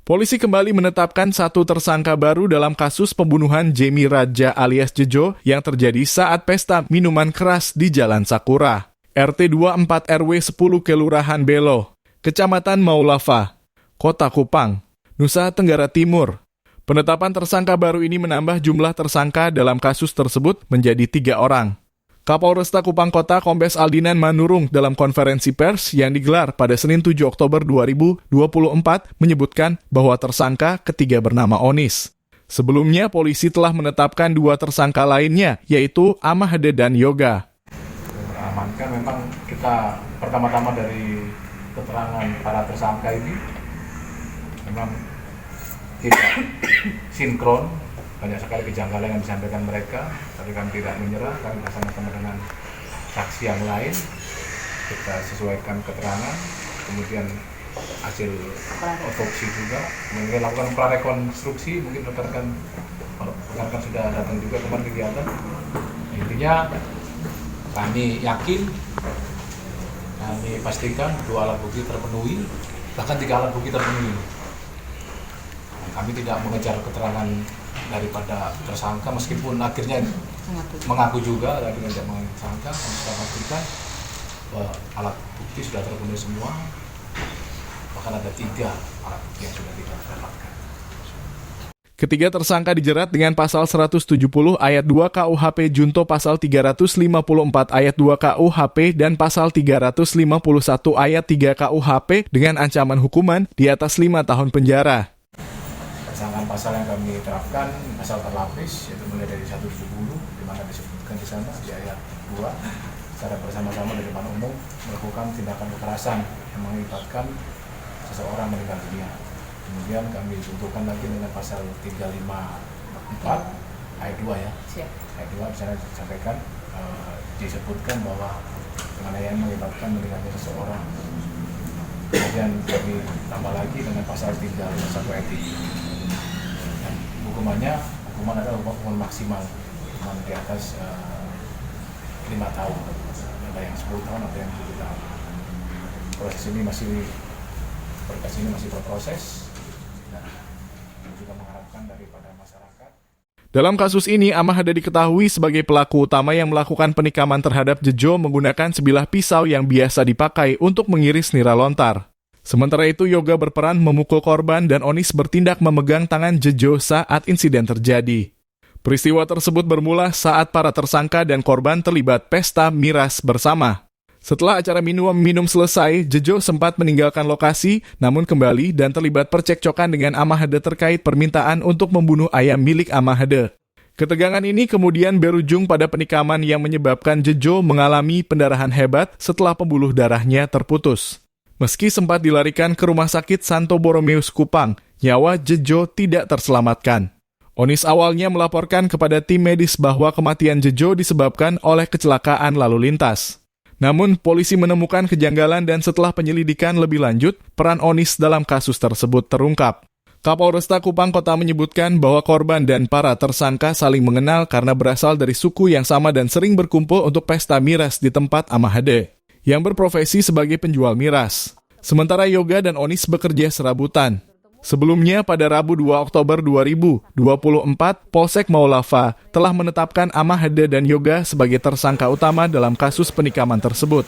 Polisi kembali menetapkan satu tersangka baru dalam kasus pembunuhan Jemi Raja alias Jejo yang terjadi saat pesta minuman keras di Jalan Sakura. RT 24 RW 10 Kelurahan Belo, Kecamatan Maulafa, Kota Kupang, Nusa Tenggara Timur. Penetapan tersangka baru ini menambah jumlah tersangka dalam kasus tersebut menjadi 3 orang. Kapolresta Kupang Kota Kombes Aldinan Manurung dalam konferensi pers yang digelar pada Senin 7 Oktober 2024 menyebutkan bahwa tersangka ketiga bernama Onis. Sebelumnya, polisi telah menetapkan 2 tersangka lainnya, yaitu Amahde dan Yoga. Amankan memang kita pertama-tama dari keterangan para tersangka ini memang tidak sinkron. Banyak sekali kejanggalan yang disampaikan mereka, tapi kami tidak menyerah, kami bersama-sama dengan saksi yang lain, kita sesuaikan keterangan, kemudian hasil otopsi juga, kemudian lakukan prarekonstruksi, mungkin rekan-rekan sudah datang juga kemarin kegiatan. Intinya kami yakin, kami pastikan 2 alat bukti terpenuhi, bahkan 3 alat bukti terpenuhi. Kami tidak mengejar keterangan daripada tersangka, meskipun akhirnya mengaku juga tadi tidak tersangka, kami sudah pastikan bahwa alat bukti sudah terpenuhi semua, bahkan ada 3 alat bukti yang sudah kita dapatkan. Ketiga tersangka dijerat dengan pasal 170 ayat 2 KUHP junto pasal 354 ayat 2 KUHP dan pasal 351 ayat 3 KUHP dengan ancaman hukuman di atas 5 tahun penjara. Pasal yang kami terapkan, pasal terlapis, yaitu mulai dari 170, di mana disebutkan di sana, di ayat 2, secara bersama-sama di depan umum, melakukan tindakan kekerasan yang mengakibatkan seseorang meninggal dunia. Kemudian kami tentukan lagi dengan pasal 354, ayat 2 ya. Ayat 2, di sana disampaikan, disebutkan bahwa penganiayaan mengakibatkan meninggalnya seseorang. Kemudian kami tambah lagi dengan pasal 351 ayat 3. Hukuman adalah hukuman maksimal, hukuman di atas 5 tahun, ada yang 10 tahun, ada yang 7 tahun. Proses ini masih berproses, dan juga mengharapkan daripada masyarakat. Dalam kasus ini, Amahde diketahui sebagai pelaku utama yang melakukan penikaman terhadap Jejo menggunakan sebilah pisau yang biasa dipakai untuk mengiris nira lontar. Sementara itu, Yoga berperan memukul korban dan Onis bertindak memegang tangan Jejo saat insiden terjadi. Peristiwa tersebut bermula saat para tersangka dan korban terlibat pesta miras bersama. Setelah acara minum selesai, Jejo sempat meninggalkan lokasi, namun kembali dan terlibat percekcokan dengan Amahde terkait permintaan untuk membunuh ayam milik Amahde. Ketegangan ini kemudian berujung pada penikaman yang menyebabkan Jejo mengalami pendarahan hebat setelah pembuluh darahnya terputus. Meski sempat dilarikan ke Rumah Sakit Santo Boromeus Kupang, nyawa Jejo tidak terselamatkan. Onis awalnya melaporkan kepada tim medis bahwa kematian Jejo disebabkan oleh kecelakaan lalu lintas. Namun, polisi menemukan kejanggalan dan setelah penyelidikan lebih lanjut, peran Onis dalam kasus tersebut terungkap. Kapolresta Kupang Kota menyebutkan bahwa korban dan para tersangka saling mengenal karena berasal dari suku yang sama dan sering berkumpul untuk pesta miras di tempat Amahde, yang berprofesi sebagai penjual miras. Sementara Yoga dan Onis bekerja serabutan. Sebelumnya, pada Rabu 2 Oktober 2024, Polsek Maulafa telah menetapkan Amahde dan Yoga sebagai tersangka utama dalam kasus penikaman tersebut.